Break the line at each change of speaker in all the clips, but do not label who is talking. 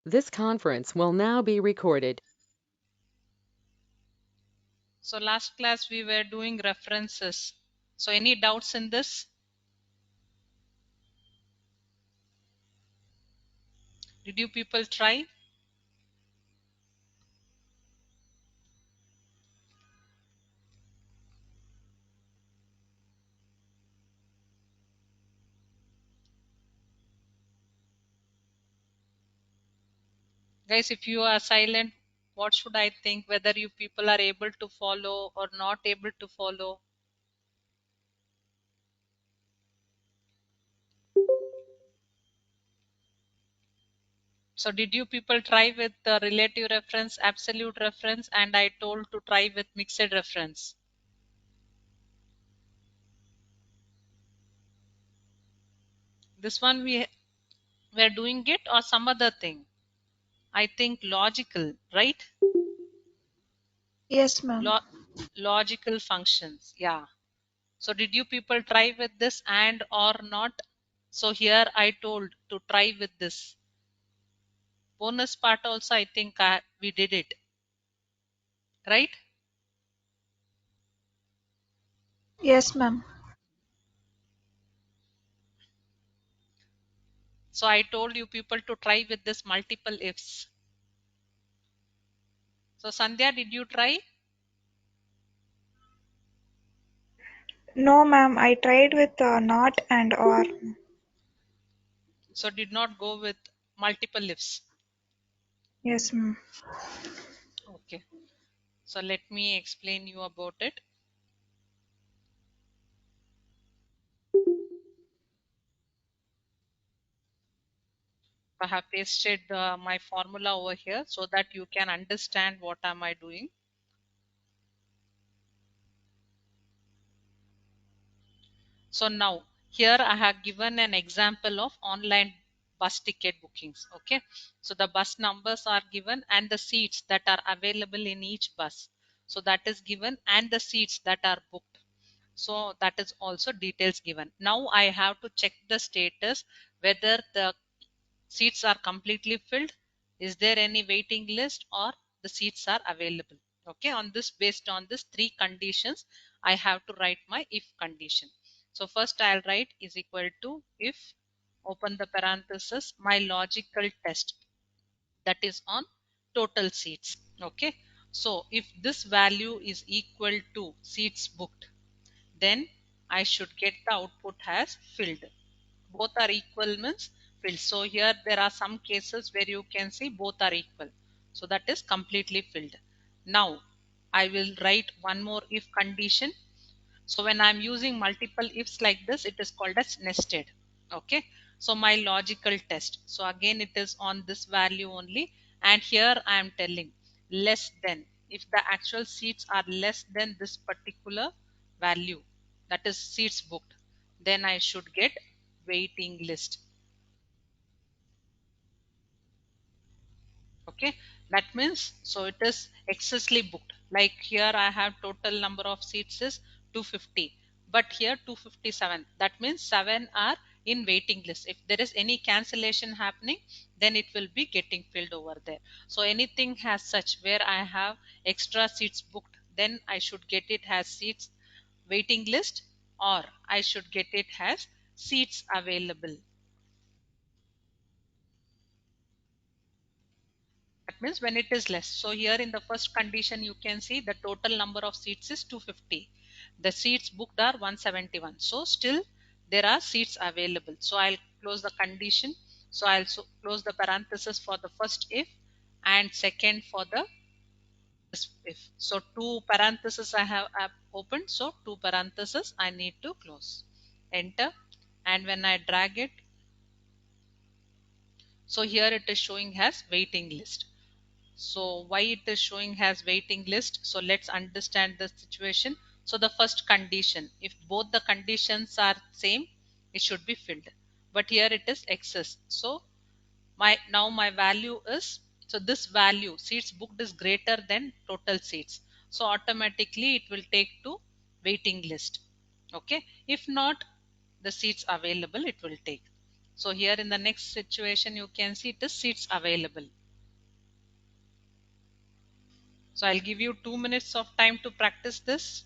This conference will now be recorded.
So last class we were doing references. So any doubts in this? Did you people try? Guys, if you are silent, what should I think? Whether you people are able to follow or not able to follow? So did you people try with the relative reference, absolute reference, and I told to try with mixed reference? This one we were doing it or some other thing? I think logical, right?
Yes, ma'am.
Lo Logical functions, yeah. So did you people try with this and or not? So here I told to try with this. Bonus part also I think we did it, right?
Yes, ma'am.
So I told you people to try with this multiple ifs. So Sandhya, did you try?
No, ma'am. I tried with not and or.
So did not go with multiple ifs.
Yes, ma'am.
Okay. So let me explain you about it. I have pasted my formula over here so that you can understand what am I doing. So now here I have given an example of online bus ticket bookings. Okay. So the bus numbers are given and the seats that are available in each bus. So that is given and the seats that are booked. So that is also details given. Now I have to check the status whether the seats are completely filled, is there any waiting list, or the seats are available. Okay, on this, based on this three conditions, I have to write my if condition. So first I'll write is equal to if, open the parenthesis, my logical test, that is on total seats. Okay, so if this value is equal to seats booked, then I should get the output as filled. Both are equal means filled. So here there are some cases where you can see both are equal. So that is completely filled. Now I will write one more if condition. So when I'm using multiple ifs like this, it is called as nested. Okay. So my logical test. So again it is on this value only. And here I am telling less than. If the actual seats are less than this particular value, that is seats booked, then I should get waiting list. Okay, that means so it is excessively booked. Like here I have total number of seats is 250, but here 257, that means 7 are in waiting list. If there is any cancellation happening, then it will be getting filled over there. So anything has such where I have extra seats booked, then I should get it as seats waiting list, or I should get it as seats available. That means when it is less. So here in the first condition, you can see the total number of seats is 250. The seats booked are 171. So still there are seats available. So I'll close the condition. So I'll close the parenthesis for the first if and second for the this if. So two parentheses I have opened. So two parentheses I need to close. Enter. And when I drag it, so here it is showing as waiting list. So why it is showing as waiting list? So let's understand the situation. So the first condition, if both the conditions are same, it should be filled. But here it is excess. So my value is, so this value seats booked is greater than total seats. So automatically it will take to waiting list. Okay. If not, the seats available it will take. So here in the next situation, you can see it is seats available. So I'll give you 2 minutes of time to practice this.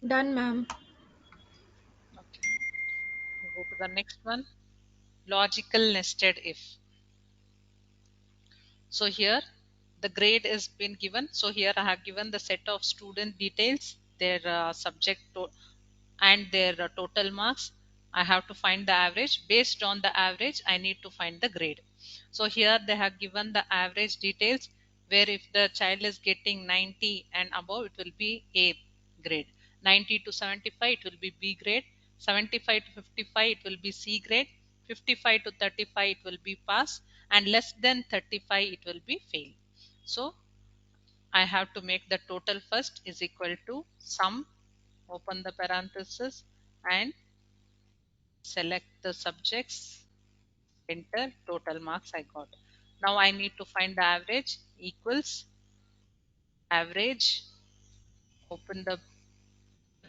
Done, ma'am.
Okay. Go to the next one. Logical nested if. So here the grade is been given. So here I have given the set of student details, their subject and their total marks. I have to find the average. Based on the average, I need to find the grade. So here they have given the average details, where if the child is getting 90 and above, it will be A grade. 90 to 75, it will be B grade. 75 to 55, it will be C grade. 55 to 35, it will be pass, and less than 35, it will be fail. So I have to make the total first is equal to sum, open the parenthesis, and select the subjects, enter total marks I got. Now I need to find the average, equals average, open the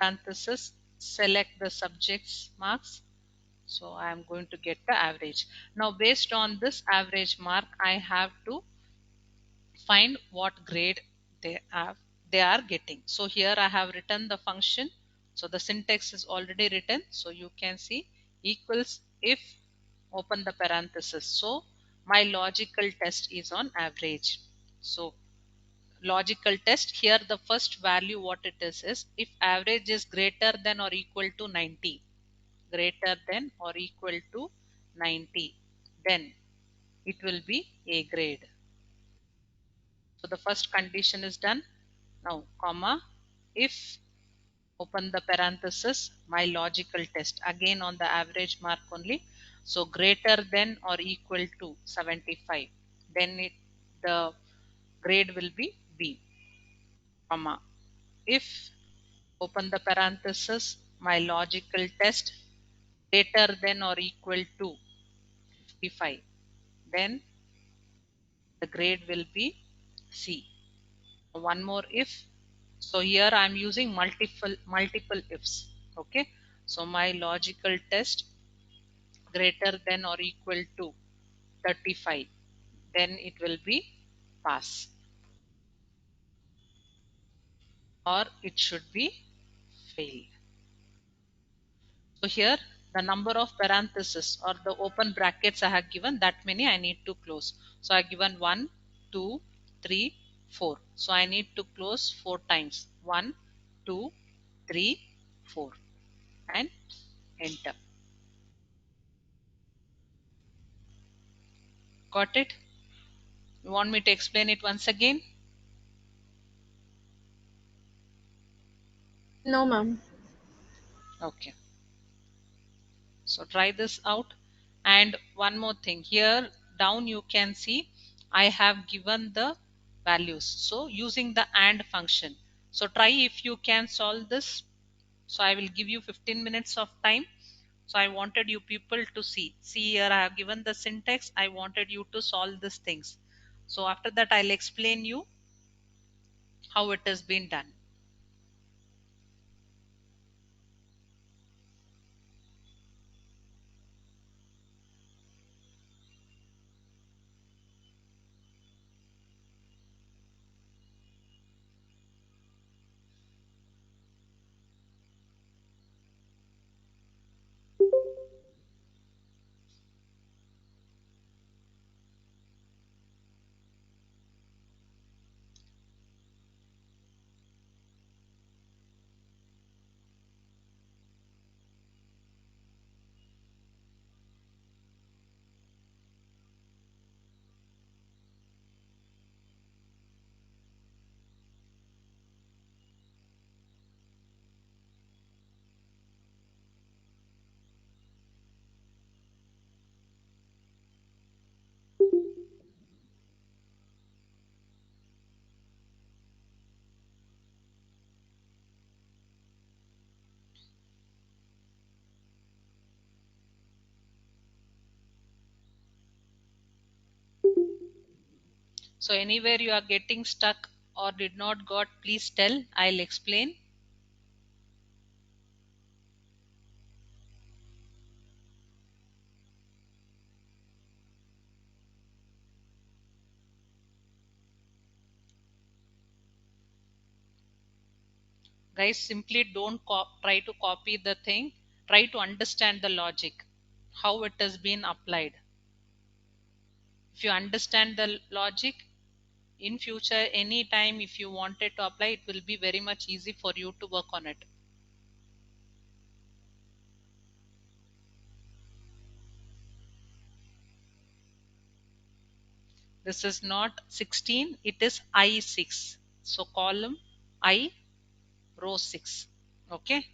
parenthesis, select the subject's marks. So I am going to get the average. Now based on this average mark, I have to find what grade they are getting. So here I have written the function. So the syntax is already written. So you can see equals if, open the parenthesis. So my logical test is on average. So logical test, here the first value what it is if average is greater than or equal to 90, greater than or equal to 90, then it will be A grade. So the first condition is done. Now, comma, if, open the parenthesis, my logical test, again on the average mark only. So greater than or equal to 75, then the grade will be B, comma, if, open the parenthesis, my logical test greater than or equal to 55, then the grade will be C. One more if. So here I am using multiple ifs. Okay, so my logical test greater than or equal to 35, then it will be pass, or it should be fail. So here the number of parentheses or the open brackets I have given, that many I need to close. So I have given 1, 2, 3, 4. So I need to close 4 times. 1, 2, 3, 4, and enter. Got it? You want me to explain it once again?
No, ma'am.
Okay. So try this out. And one more thing, here down you can see I have given the values. So using the AND function. So try if you can solve this. So I will give you 15 minutes of time. So I wanted you people to see. See here I have given the syntax. I wanted you to solve these things. So after that I'll explain you how it has been done. So anywhere you are getting stuck or did not got, please tell. I'll explain. Guys, simply don't try to copy the thing. Try to understand the logic, how it has been applied. If you understand the logic, in future anytime if you wanted to apply, it will be very much easy for you to work on it. This is not 16, it is I6. So column I, row 6. Okay.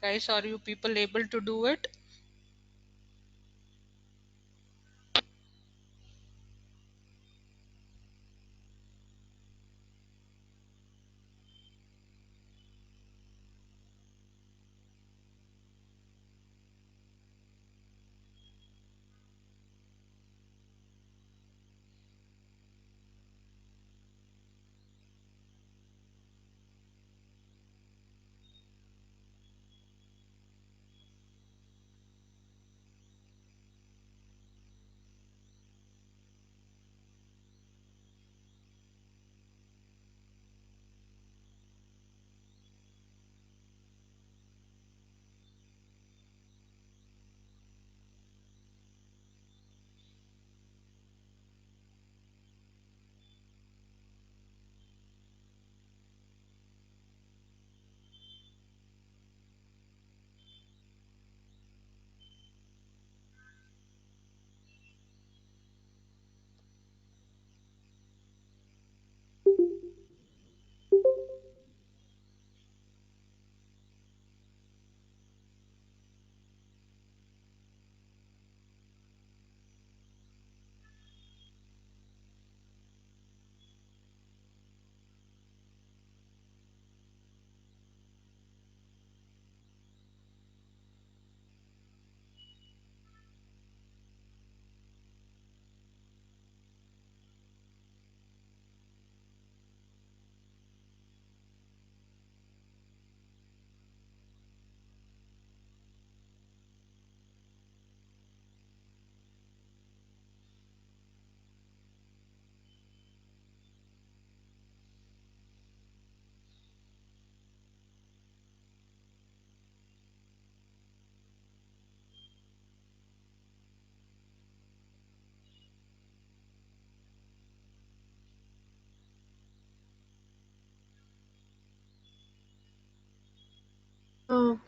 Guys, are you people able to do it?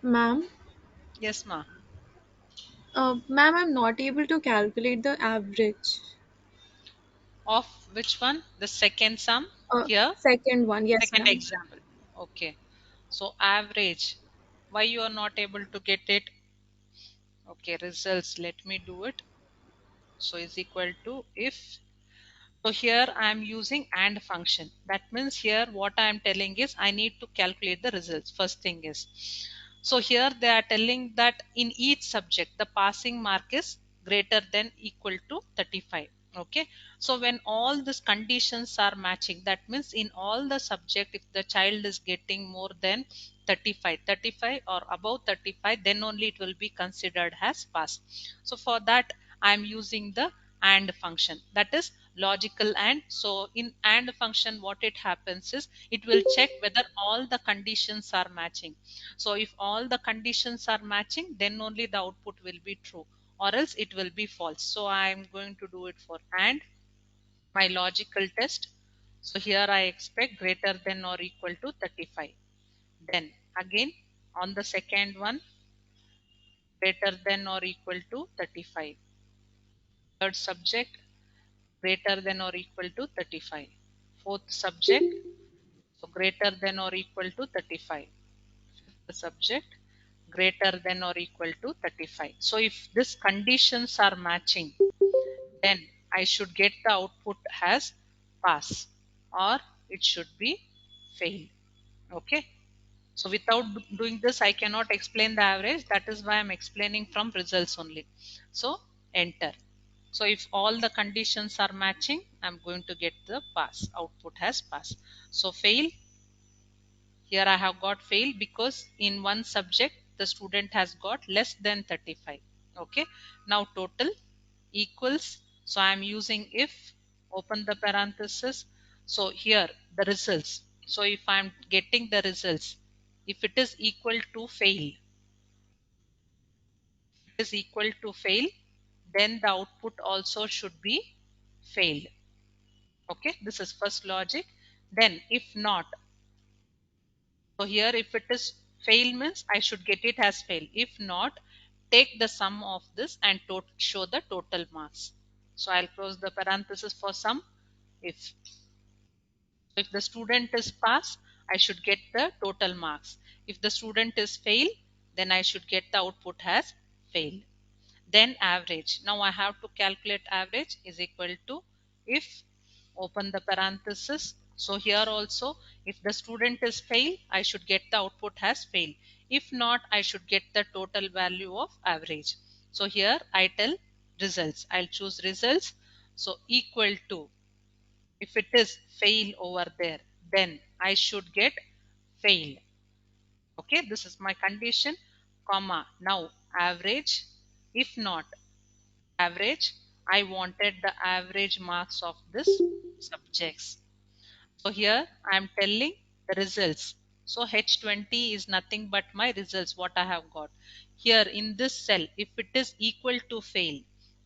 Ma'am,
Yes, ma.
ma'am, I'm not able to calculate the average.
Of which one? The second sum here?
Second one, yes,
Second
ma'am.
example. Okay. So average. Why you are not able to get it? Okay, results. Let me do it. So is equal to if. So here I am using AND function. That means here what I am telling is I need to calculate the results. First thing is. So here they are telling that in each subject the passing mark is greater than equal to 35. Okay. So when all these conditions are matching, that means in all the subject if the child is getting more than 35 or above 35, then only it will be considered as pass. So for that I am using the AND function, that is logical AND. So in AND function what it happens is it will check whether all the conditions are matching. So if all the conditions are matching, then only the output will be true, or else it will be false. So I am going to do it for AND my logical test. So here I expect greater than or equal to 35. Then again on the second one, greater than or equal to 35. Third subject, greater than or equal to 35. Fourth subject, so greater than or equal to 35. Fifth subject, greater than or equal to 35. So if these conditions are matching, then I should get the output as pass, or it should be fail. Okay. So without doing this, I cannot explain the average. That is why I'm explaining from results only. So enter. So if all the conditions are matching, I'm going to get the pass. Output has pass. So fail. Here I have got fail because in one subject the student has got less than 35. Okay. Now total equals. So I am using if, open the parenthesis. So here the results. So if I am getting the results, if it is equal to fail, is equal to fail, then the output also should be fail. Okay, this is first logic. Then if not, so here if it is fail means I should get it as fail. If not, take the sum of this and show the total marks. So I'll close the parenthesis for sum. If the student is pass, I should get the total marks. If the student is fail, then I should get the output has failed. Then average. Now I have to calculate average is equal to, if, open the parenthesis. So here also, if the student is fail, I should get the output has failed. If not, I should get the total value of average. So here I tell results. I'll choose results. So equal to, if it is fail over there, then I should get failed. Okay, this is my condition, comma. Now average. If not, average, I wanted the average marks of this subjects. So here I am telling the results. So H20 is nothing but my results, what I have got. Here in this cell, if it is equal to fail,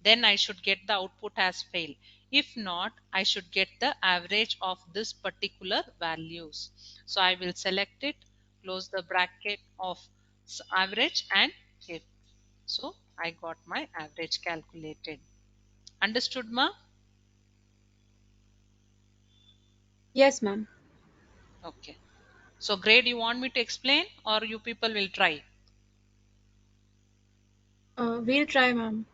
then I should get the output as fail. If not, I should get the average of this particular values. So I will select it, close the bracket of average and if. So I got my average calculated. Understood, ma?
Yes, ma'am.
Okay. So grade you want me to explain or you people will try?
We'll try, ma'am.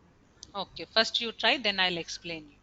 Okay, first you try, then I'll explain you.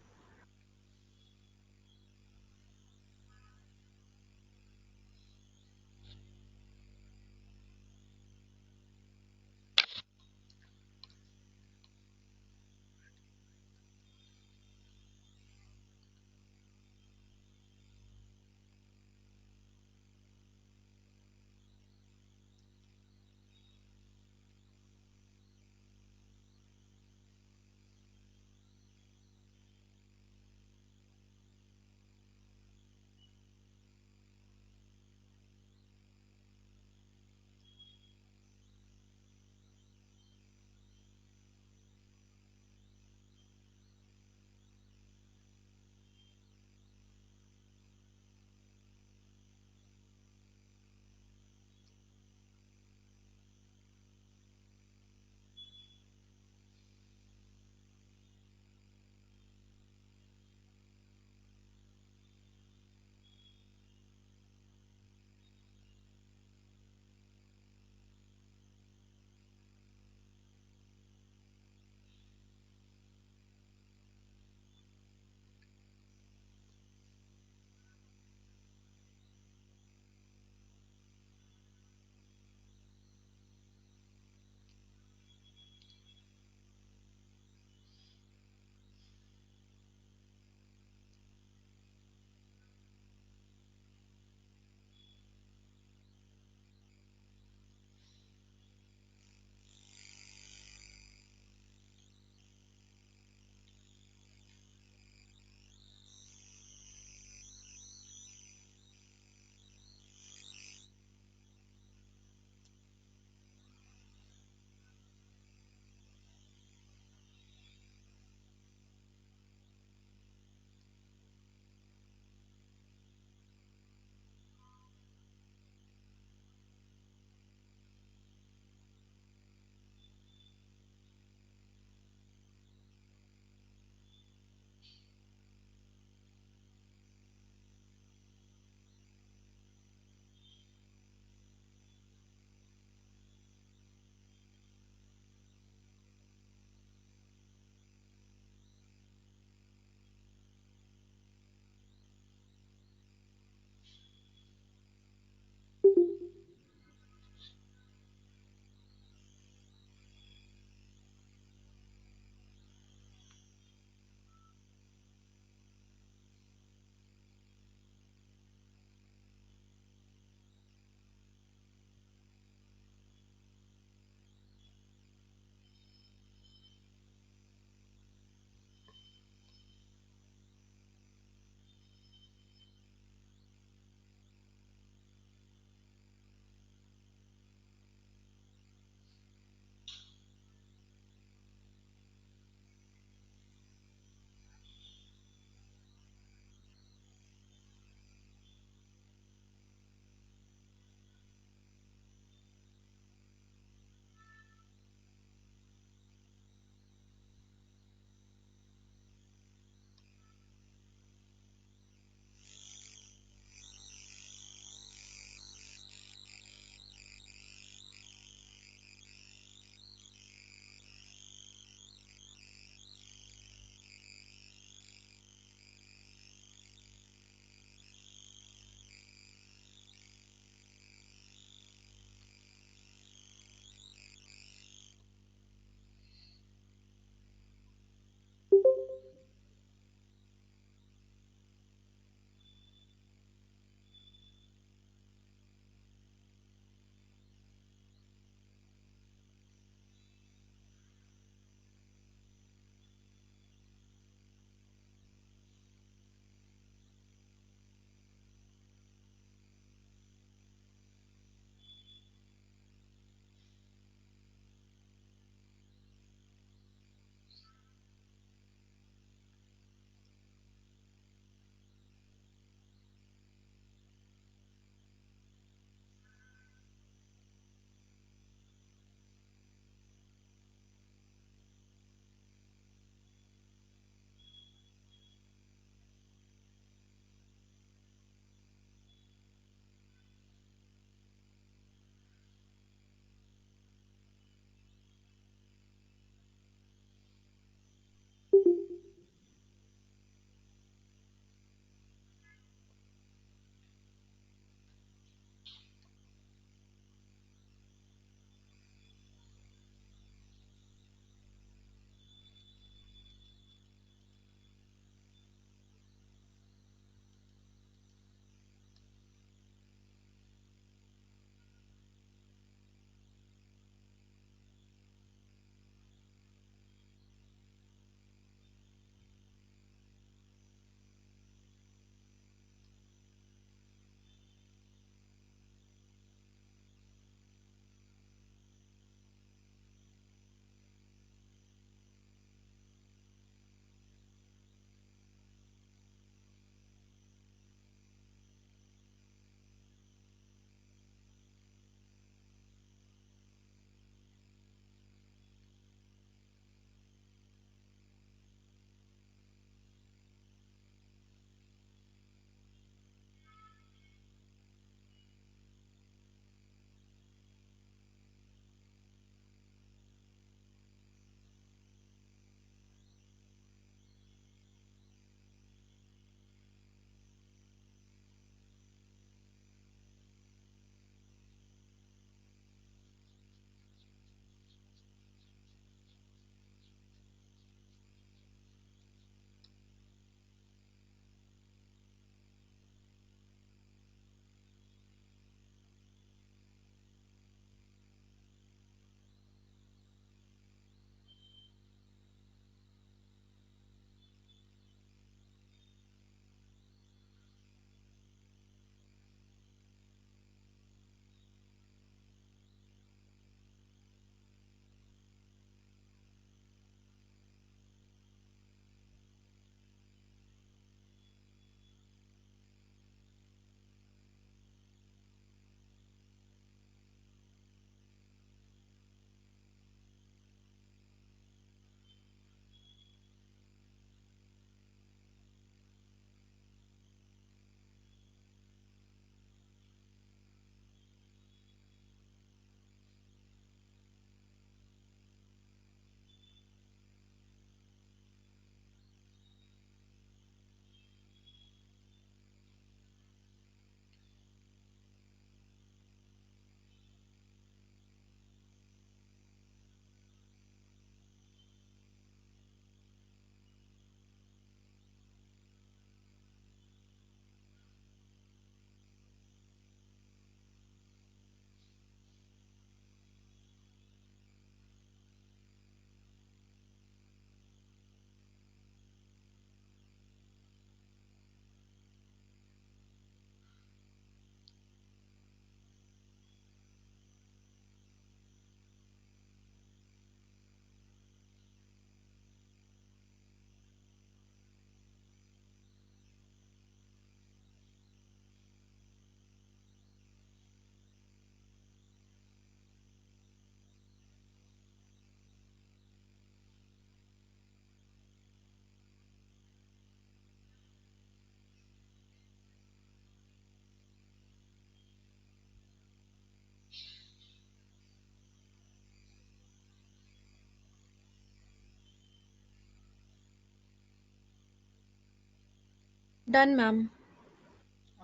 Done, ma'am.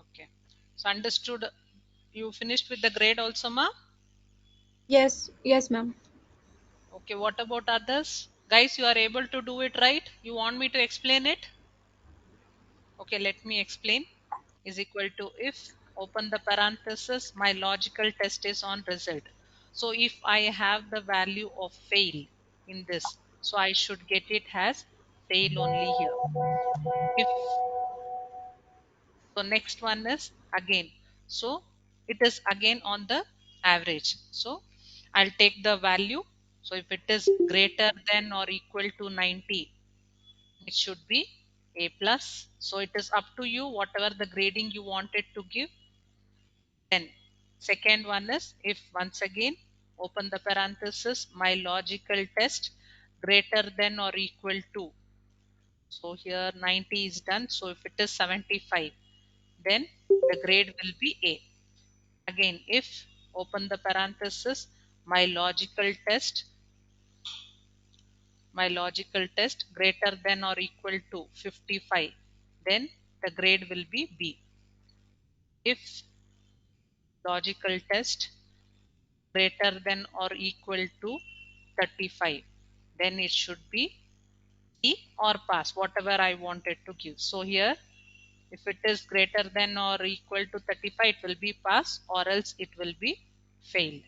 Okay. So understood. You finished with the grade also, ma?
Yes, yes, ma'am.
Okay, what about others? Guys, you are able to do it right? You want me to explain it? Okay, let me explain. Is equal to if, open the parenthesis, my logical test is on result. So if I have the value of fail in this, so I should get it as fail only here. If so, next one is again. So it is again on the average. So I'll take the value. So if it is greater than or equal to 90, it should be A plus. So it is up to you, whatever the grading you wanted to give. Then second one is if, once again, open the parenthesis, my logical test greater than or equal to. So here 90 is done. So if it is 75, then the grade will be A. Again, if, open the parenthesis, my logical test greater than or equal to 55, then the grade will be B. If logical test greater than or equal to 35, then it should be C or pass, whatever I wanted to give. So here, if it is greater than or equal to 35, it will be pass, or else it will be failed.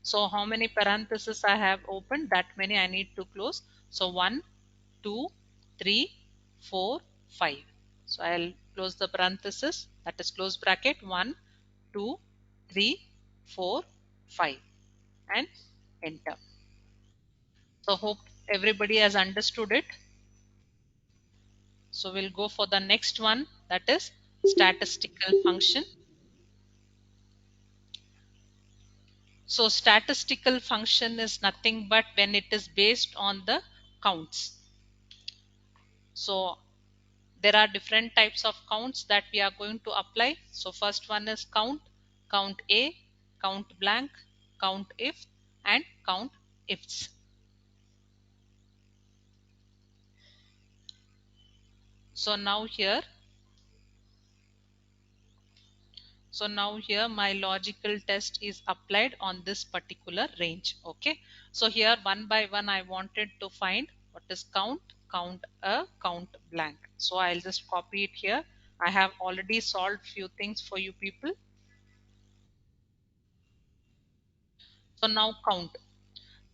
So how many parentheses I have opened? That many I need to close. So 1, 2, 3, 4, 5. So I'll close the parenthesis, that is close bracket, 1, 2, 3, 4, 5, and enter. So hope everybody has understood it. So we'll go for the next one, that is statistical function. So statistical function is nothing but when it is based on the counts. So there are different types of counts that we are going to apply. So first one is count, count A, count blank, count if, and count ifs. So now here my logical test is applied on this particular range. Okay. So here one by one I wanted to find what is count, count a, count blank. So I'll just copy it here. I have already solved few things for you people. So now count.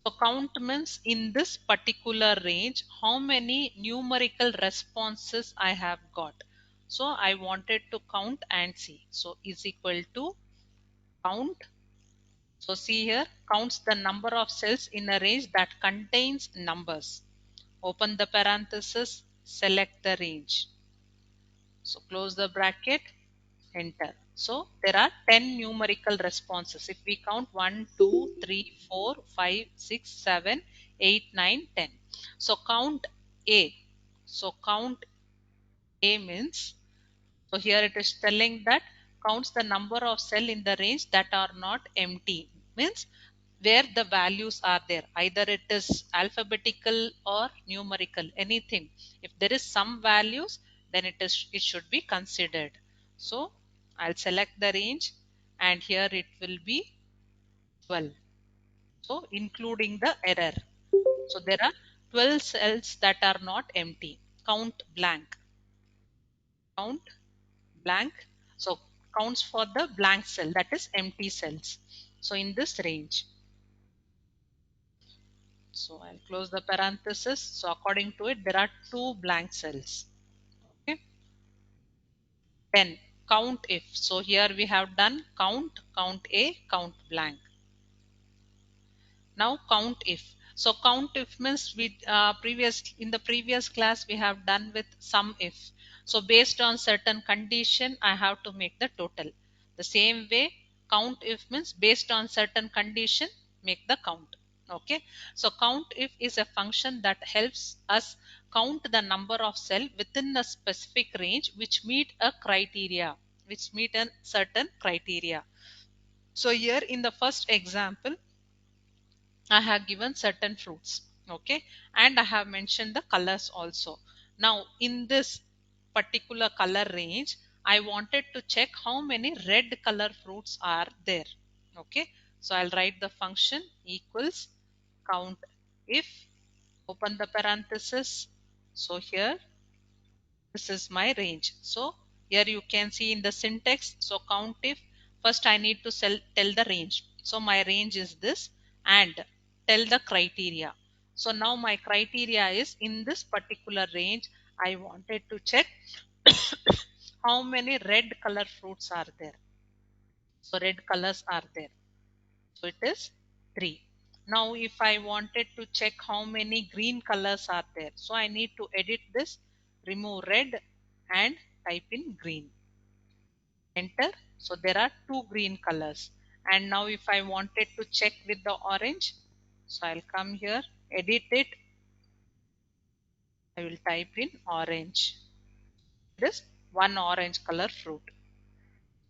So count means in this particular range, how many numerical responses I have got. So I wanted to count and see. So is equal to count. So see here, counts the number of cells in a range that contains numbers. Open the parenthesis, select the range. So close the bracket, enter. So there are 10 numerical responses. If we count 1, 2, 3, 4, 5, 6, 7, 8, 9, 10. So count A. So count A means, so here it is telling that counts the number of cell in the range that are not empty. Means where the values are there. Either it is alphabetical or numerical, anything. If there is some values, then it should be considered. So I'll select the range and here it will be 12. So including the error. So there are 12 cells that are not empty. Count blank. Count blank. So counts for the blank cell, that is empty cells. So in this range. So I'll close the parenthesis. So according to it, there are two blank cells. Okay. Then count if. So here we have done count, count A, count blank. Now count if. So count if means we in the previous class we have done with sum if. So based on certain condition I have to make the total. The same way count if means based on certain condition make the count. Okay. So count if is a function that helps us count the number of cell within a specific range which meet a criteria, which meet a certain criteria. So here in the first example I have given certain fruits. Okay. And I have mentioned the colors also. Now in this particular color range, I wanted to check how many red color fruits are there. Okay, so I'll write the function equals count if, open the parenthesis. So here, this is my range. So here you can see in the syntax, so count if, first I need to tell the range. So my range is this, and tell the criteria. So now my criteria is in this particular range, I wanted to check how many red color fruits are there. So red colors are there. So it is 3. Now if I wanted to check how many green colors are there, so I need to edit this, remove red and type in green. Enter. So there are 2 green colors. And now if I wanted to check with the orange, so I'll come here, edit it. I will type in orange. This one orange color fruit.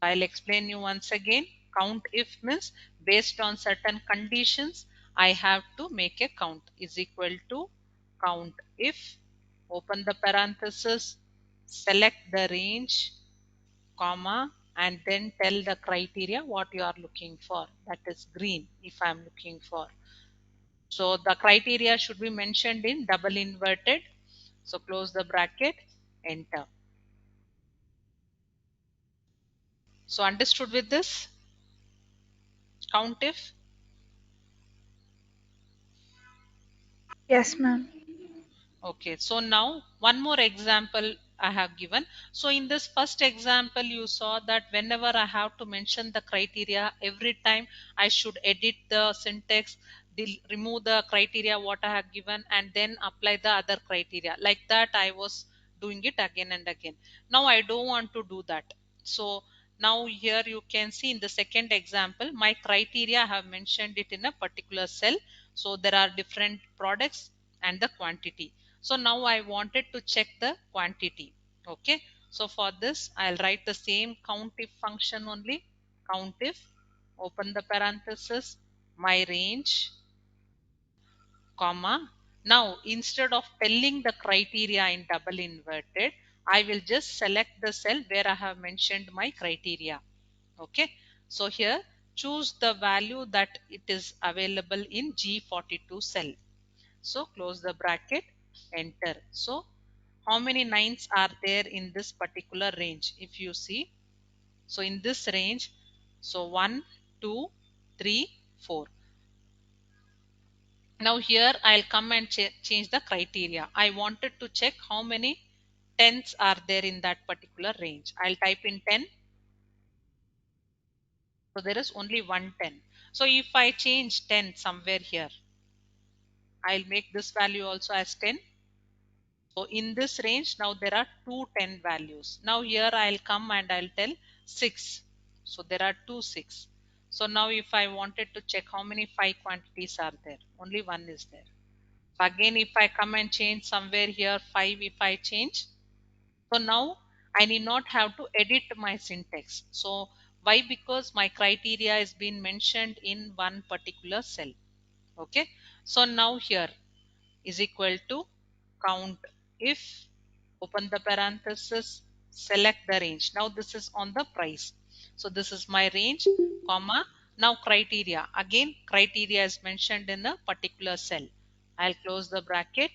I'll explain you once again. Count if means based on certain conditions, I have to make a count is equal to count if, open the parenthesis, select the range, comma, and then tell the criteria what you are looking for. That is green if I am looking for. So the criteria should be mentioned in double inverted. So close the bracket, enter. So understood with this? Count if.
Yes, ma'am.
Okay, so now one more example I have given. So in this first example, you saw that whenever I have to mention the criteria, every time I should edit the syntax, remove the criteria what I have given, and then apply the other criteria. Like that, I was doing it again and again. Now I don't want to do that. So now here you can see in the second example, my criteria I have mentioned it in a particular cell. So there are different products and the quantity. So now I wanted to check the quantity. Okay. So for this, I'll write the same count if function only. Count if, open the parenthesis, my range, comma. Now instead of telling the criteria in double inverted, I will just select the cell where I have mentioned my criteria. Okay. So here choose the value that it is available in G42 cell. So close the bracket, enter. So how many nines are there in this particular range? If you see, so in this range, so 1, 2, 3, 4. Now here I'll come and change the criteria. I wanted to check how many tens are there in that particular range. I'll type in 10. So there is only one 10. So if I change 10 somewhere here, I'll make this value also as 10. So in this range, now there are two 10 values. Now here I'll come and I'll tell 6. So there are two 6. So now if I wanted to check how many 5 quantities are there, only one is there. So again, if I come and change somewhere here 5, if I change, so now I need not have to edit my syntax. So why? Because my criteria is being mentioned in one particular cell. Okay. So now here is equal to count if, open the parenthesis, select the range. Now this is on the price. So this is my range, comma. Now criteria. Again, criteria is mentioned in a particular cell. I'll close the bracket,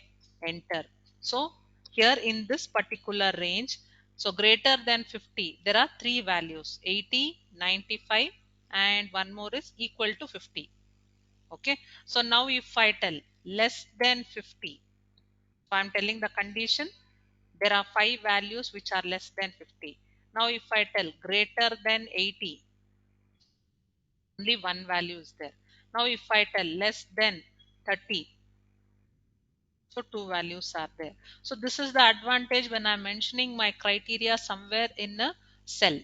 enter. So here in this particular range, so greater than 50, there are three values, 80, 95, and one more is equal to 50. Okay. So now if I tell less than 50, so I'm telling the condition, there are 5 values which are less than 50. Now if I tell greater than 80, only one value is there. Now if I tell less than 30, so two values are there. So this is the advantage when I'm mentioning my criteria somewhere in a cell.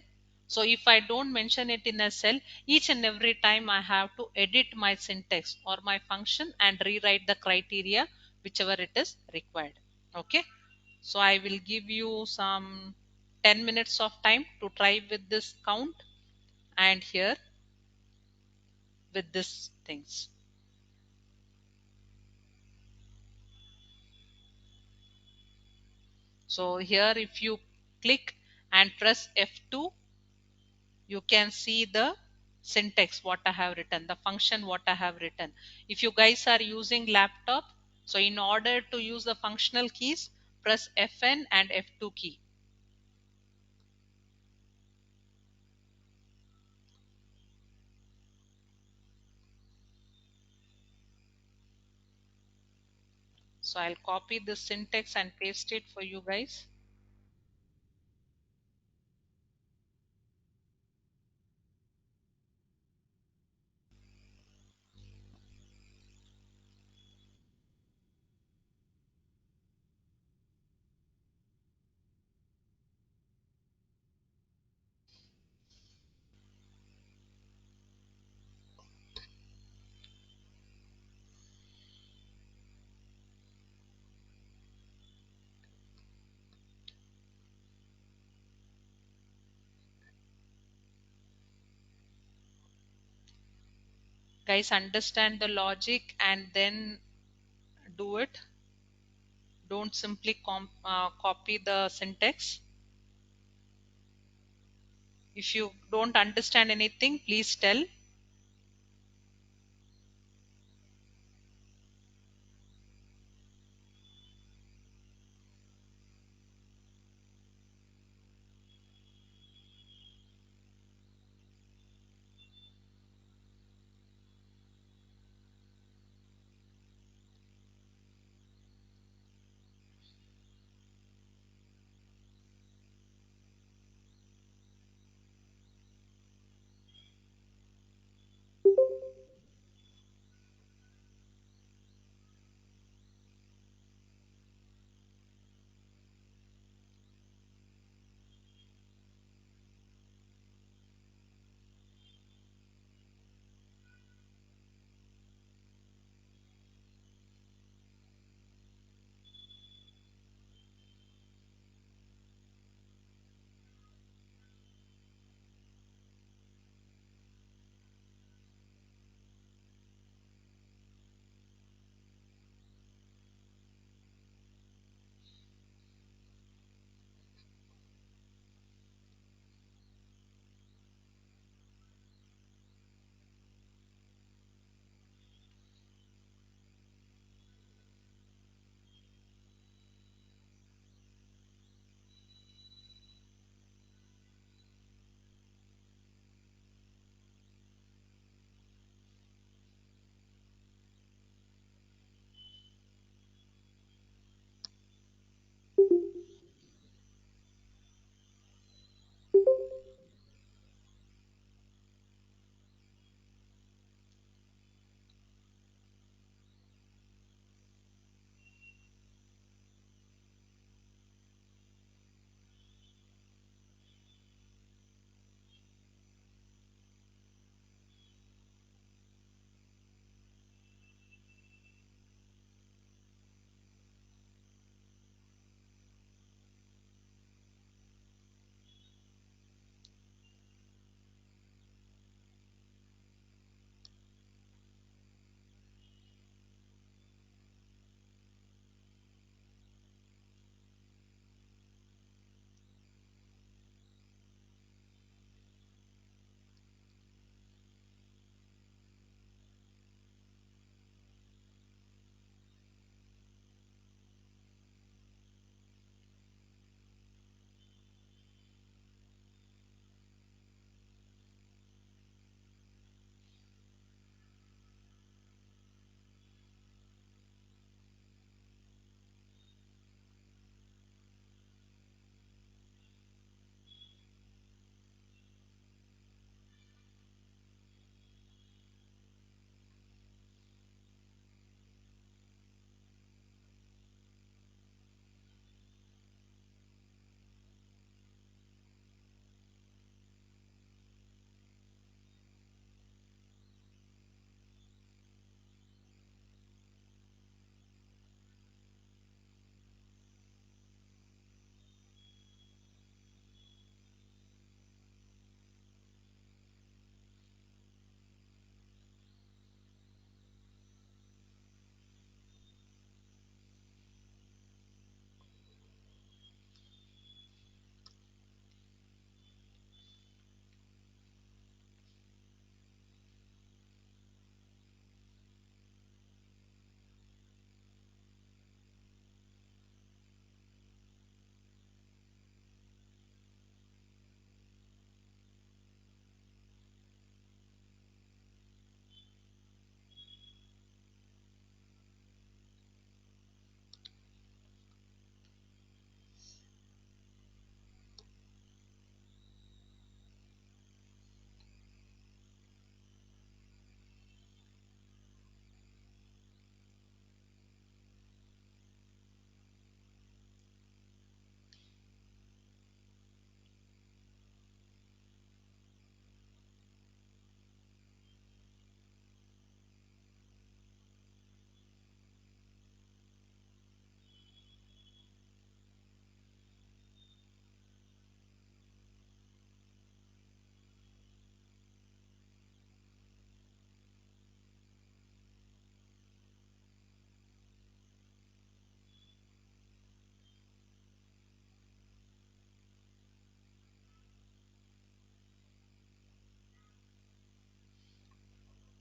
So if I don't mention it in a cell, each and every time I have to edit my syntax or my function and rewrite the criteria whichever it is required. Okay. So I will give you some 10 minutes of time to try with this count and here with this things. So here if you click and press F2, you can see the syntax what I have written, the function what I have written. If you guys are using laptop, so in order to use the functional keys, press Fn and F2 key. So I'll copy the syntax and paste it for you guys. Guys, understand the logic and then do it. Don't simply copy the syntax. If you don't understand anything, please tell.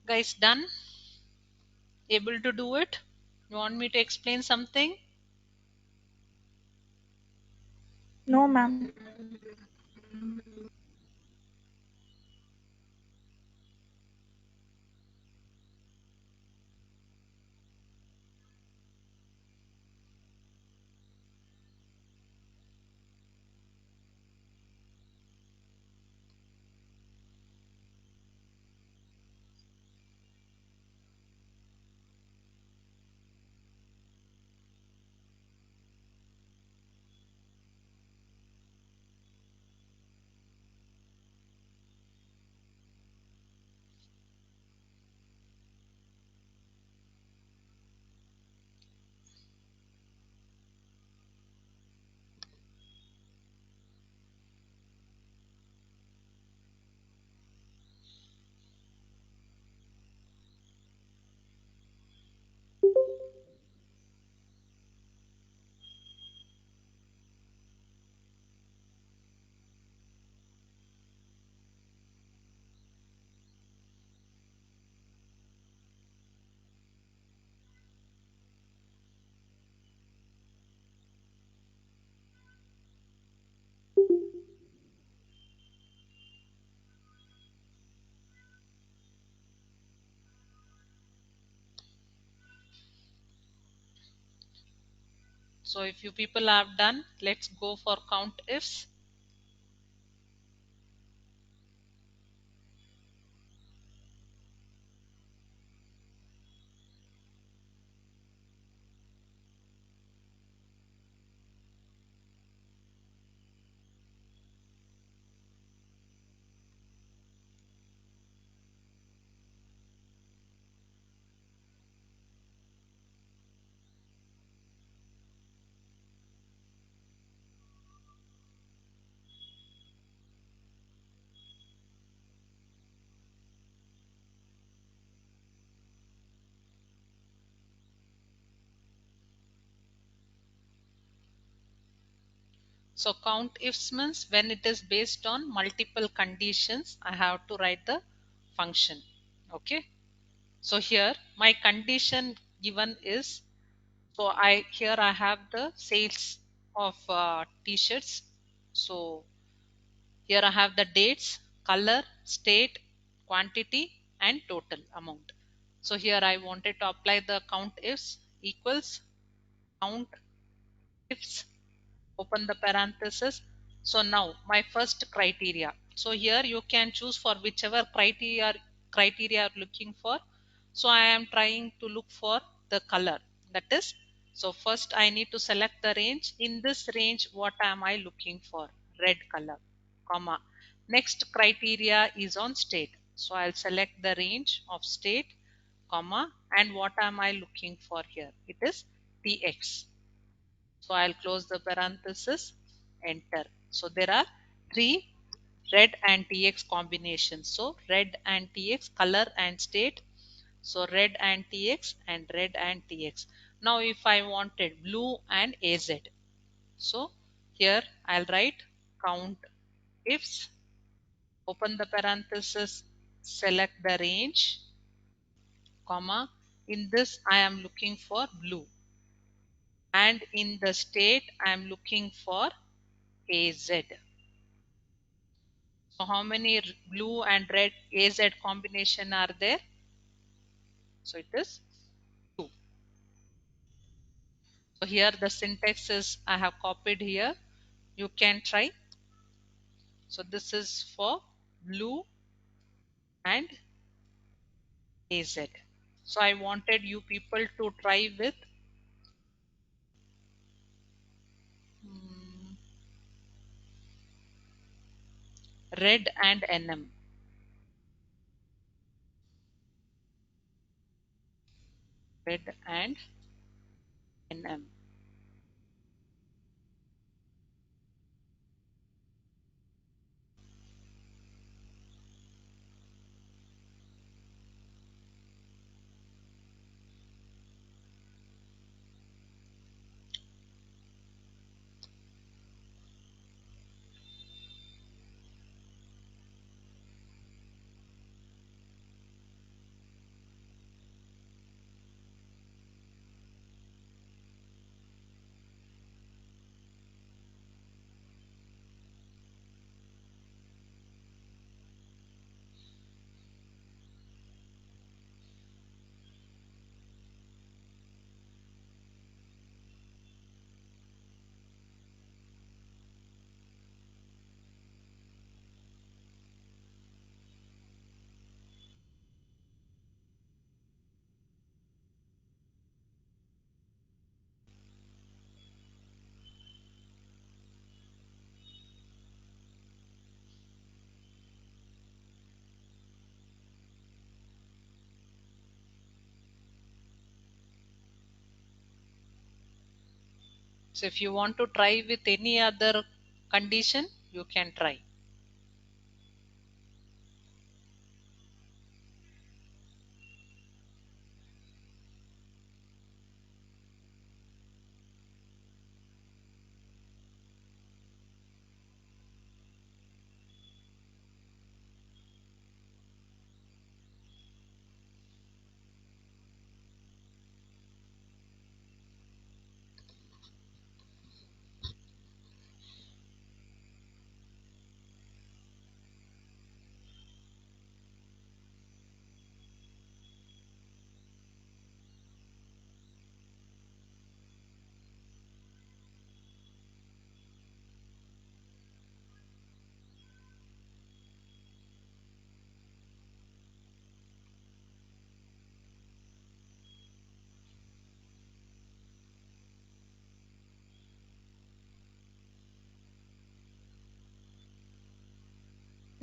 Guys, done? Able to do it? You want me to explain something?
No, ma'am.
So if you people have done, let's go for count ifs. So count ifs means when it is based on multiple conditions, I have to write the function. Okay. So here my condition given is, so here I have the sales of t-shirts. So here I have the dates, color, state, quantity and total amount. So here I wanted to apply the count ifs equals count ifs, open the parenthesis. So now my first criteria. So here you can choose for whichever criteria you are looking for. So I am trying to look for the color. That is, so first I need to select the range. In this range, what am I looking for? Red color, comma. Next criteria is on state. So I'll select the range of state, comma, and what am I looking for here? It is TX. So I'll close the parenthesis, enter. So there are three red and TX combinations. So red and TX, color and state. So red and TX and red and TX. Now if I wanted blue and AZ. So here I'll write count ifs, open the parenthesis, select the range, comma. In this I am looking for blue. And in the state I am looking for AZ. So how many blue and red AZ combination are there? So it is 2. So here the syntax is I have copied here. You can try. So this is for blue and AZ. So I wanted you people to try with mm, red and NM. Red and NM. So if you want to try with any other condition, you can try.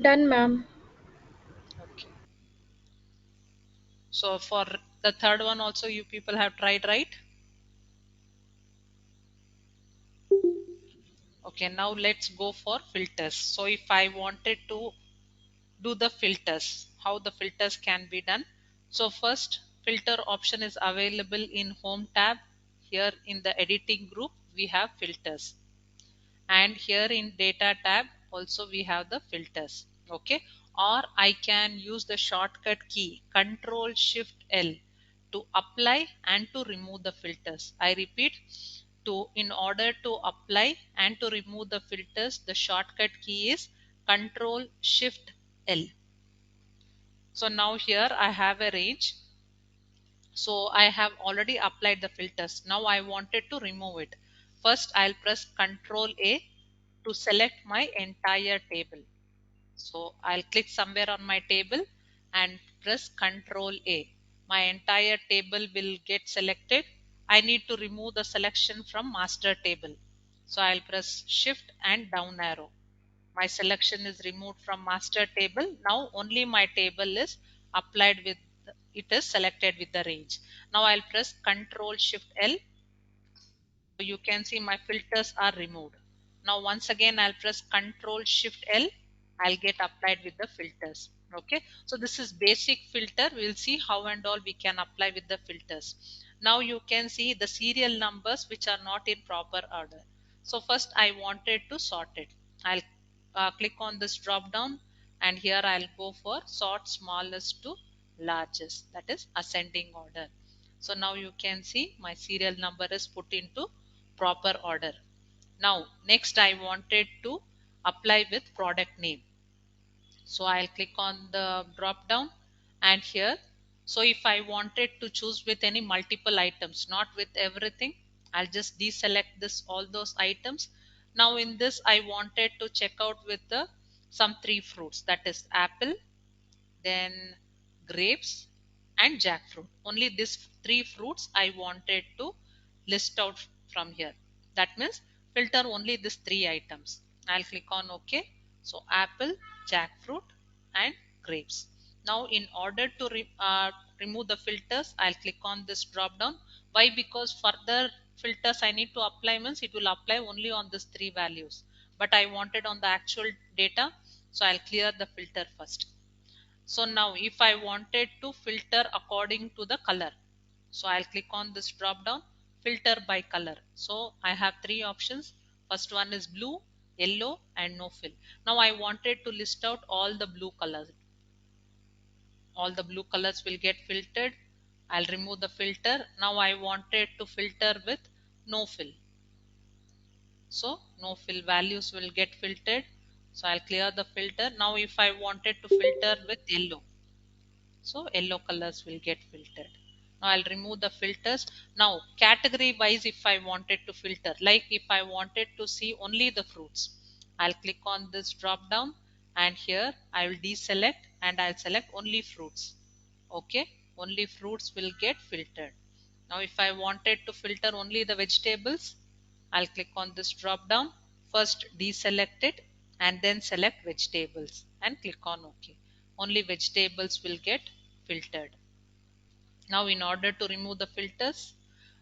Done, ma'am.
Okay. So for the third one also you people have tried, right? Okay, now let's go for filters. So if I wanted to do the filters, how the filters can be done. So first filter option is available in home tab. Here in the editing group we have filters, and here in data tab also we have the filters. Okay, or I can use the shortcut key Control Shift L to apply and to remove the filters. I repeat, to in order to apply and to remove the filters, the shortcut key is Control Shift L. So now here I have a range. So I have already applied the filters. Now I wanted to remove it. First I'll press Ctrl A to select my entire table. So I'll click somewhere on my table and press Ctrl A. My entire table will get selected. I need to remove the selection from master table. So I'll press Shift and down arrow. My selection is removed from master table. Now only my table is applied with, it is selected with the range. Now I'll press Ctrl Shift L. So you can see my filters are removed. Now once again I'll press Ctrl Shift L. I'll get applied with the filters. Okay, so this is basic filter. We'll see how and all we can apply with the filters. Now you can see the serial numbers which are not in proper order. So first I wanted to sort it. I'll click on this drop down, and here I'll go for sort smallest to largest, that is ascending order. So now you can see my serial number is put into proper order. Now next I wanted to apply with product name. So I'll click on the drop down, and here, so if I wanted to choose with any multiple items, not with everything, I'll just deselect this all those items. Now in this I wanted to check out with the some three fruits, that is apple, then grapes and jackfruit. Only these three fruits I wanted to list out from here. That means filter only these three items. I'll click on OK. So apple, jackfruit and grapes. Now in order to remove the filters, I'll click on this drop down. Why? Because further filters I need to apply means it will apply only on these three values. But I wanted on the actual data, so I'll clear the filter first. So now if I wanted to filter according to the color, so I'll click on this drop down, filter by color. So I have three options. First one is blue, yellow and no fill. Now I wanted to list out all the blue colors. All the blue colors will get filtered. I'll remove the filter. Now I wanted to filter with no fill. So no fill values will get filtered. So I'll clear the filter. Now if I wanted to filter with yellow, so yellow colors will get filtered. Now I'll remove the filters. Now category wise, if I wanted to filter, like if I wanted to see only the fruits, I'll click on this drop down, and here I will deselect and I'll select only fruits. Okay, only fruits will get filtered. Now if I wanted to filter only the vegetables, I'll click on this drop down. First deselect it and then select vegetables and click on OK. Only vegetables will get filtered. Now in order to remove the filters,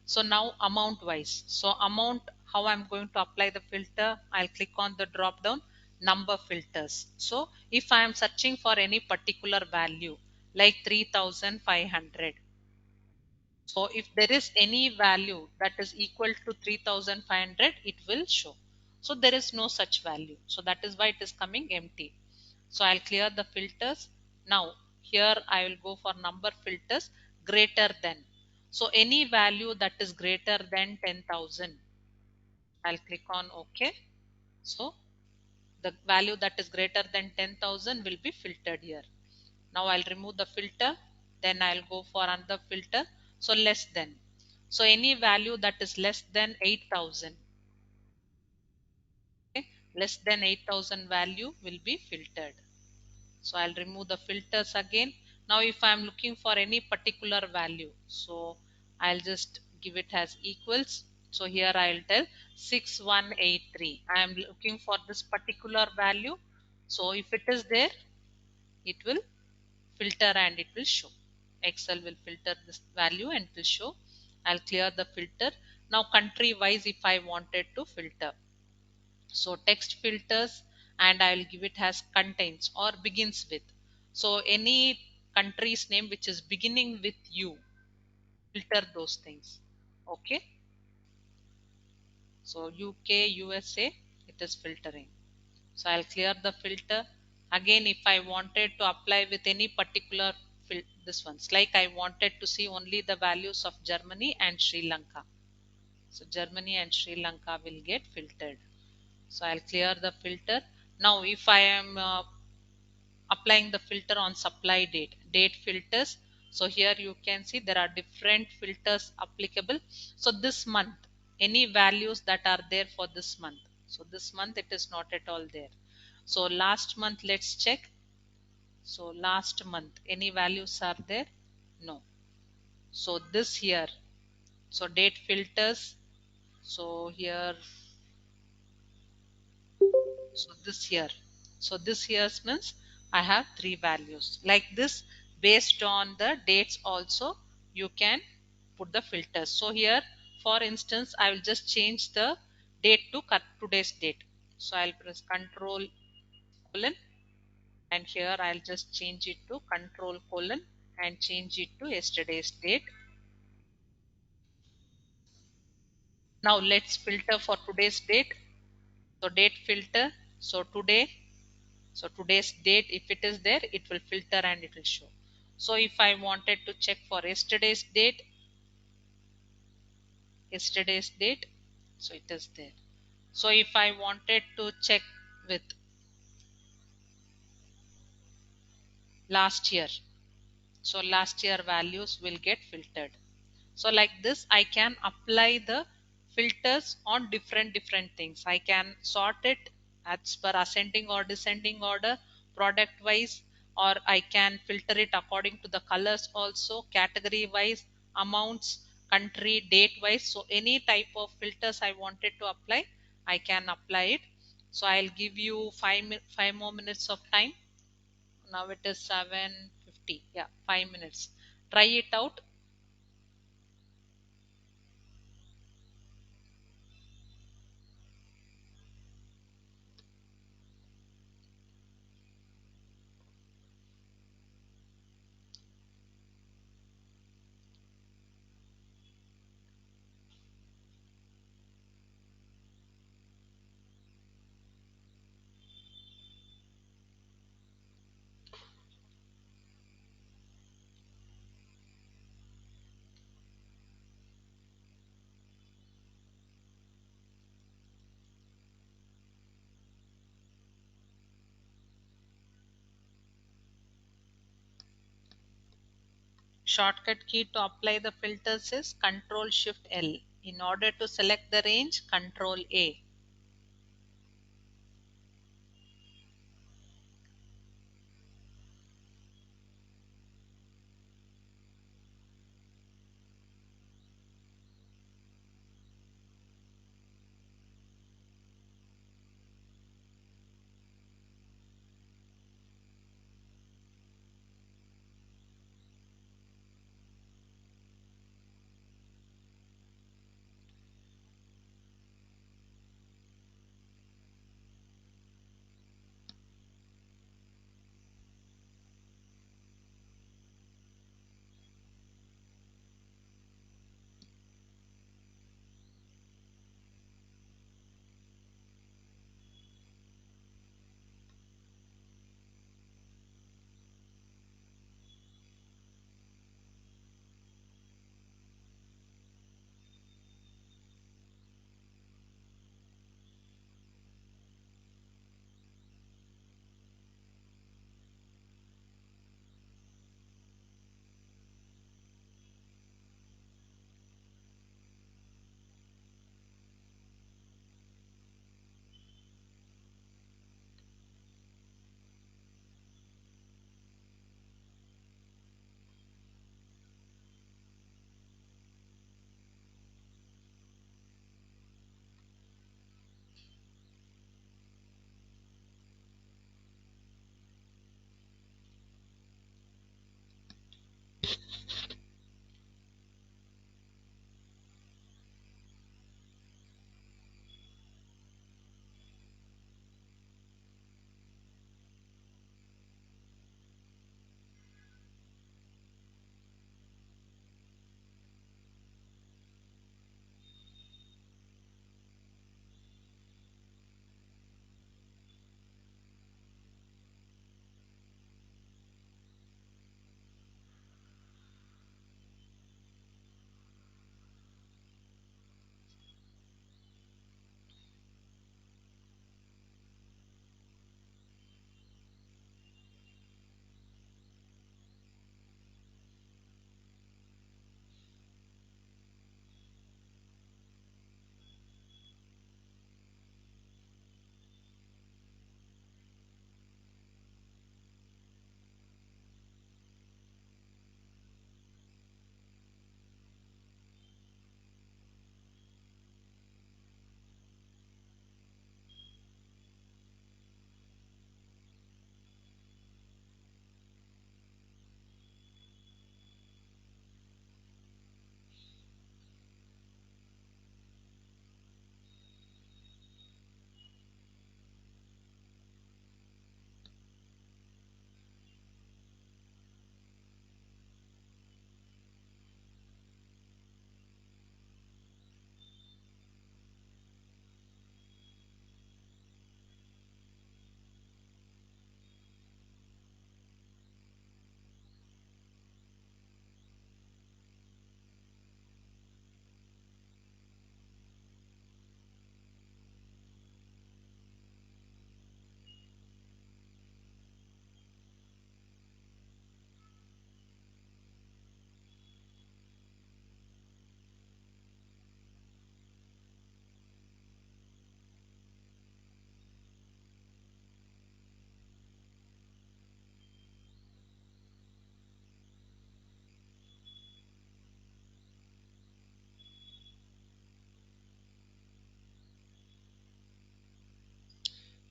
so now amount wise, so amount how I'm going to apply the filter. I'll click on the drop down number filters. So if I am searching for any particular value like 3500, so if there is any value that is equal to 3500, it will show. So there is no such value. So that is why it is coming empty. So I'll clear the filters. Now here I will go for number filters greater than. So any value that is greater than 10,000, I'll click on OK. So the value that is greater than 10,000 will be filtered here. Now I'll remove the filter, then I'll go for another filter. So less than. So any value that is less than 8,000, okay, less than 8,000 value will be filtered. So I'll remove the filters again. Now if I'm looking for any particular value, so I'll just give it as equals. So here I'll tell 6183. I am looking for this particular value. So if it is there, it will filter and it will show. Excel will filter this value and it will show. I'll clear the filter. Now country wise, if I wanted to filter, so text filters, and I will give it as contains or begins with. So any country's name which is beginning with U, filter those things. Okay. So UK, USA, it is filtering. So I'll clear the filter. Again, if I wanted to apply with any particular this one's like I wanted to see only the values of Germany and Sri Lanka. So Germany and Sri Lanka will get filtered. So I'll clear the filter. Now if I am applying the filter on supply date filters, so here you can see there are different filters applicable. So this month, any values that are there for this month, so this month it is not at all there. So last month, let's check. So last month any values are there? No. So this year, so date filters, so here, so this year's means I have three values like this. Based on the dates also you can put the filters. So here for instance I will just change the date to today's date. So I'll press control colon, and here I'll just change it to control colon and change it to yesterday's date. Now let's filter for today's date. So date filter, so today, so today's date, if it is there, it will filter and it will show. So if I wanted to check for yesterday's date, so it is there. So if I wanted to check with last year, so last year values will get filtered. So like this I can apply the filters on different things. I can sort it as per ascending or descending order, product wise, or I can filter it according to the colors also, category wise, amounts, country, date wise. So any type of filters I wanted to apply, I can apply it. So I'll give you five more minutes of time. Now it is 7:50. Yeah, 5 minutes. Try it out. Shortcut key to apply the filters is Control Shift L. In order to select the range, Control A.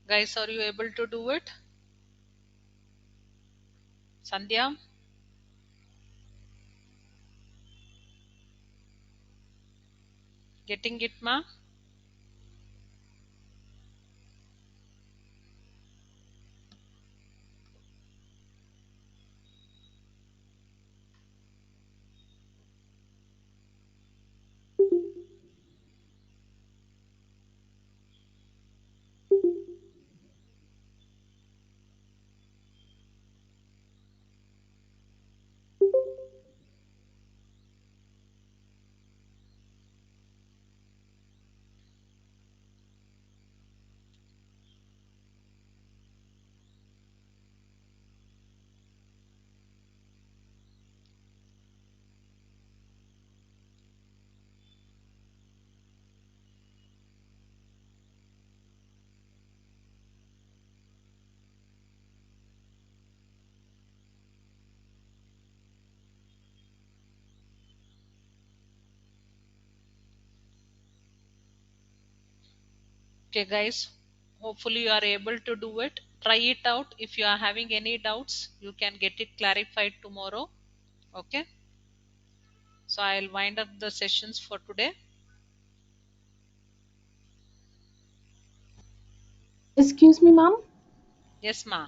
Guys, are you able to do it? Sandhya? Getting it, ma? Okay, guys. Hopefully you are able to do it. Try it out. If you are having any doubts, you can get it clarified tomorrow. Okay. So I'll wind up the sessions for today.
Excuse me, ma'am.
Yes, ma.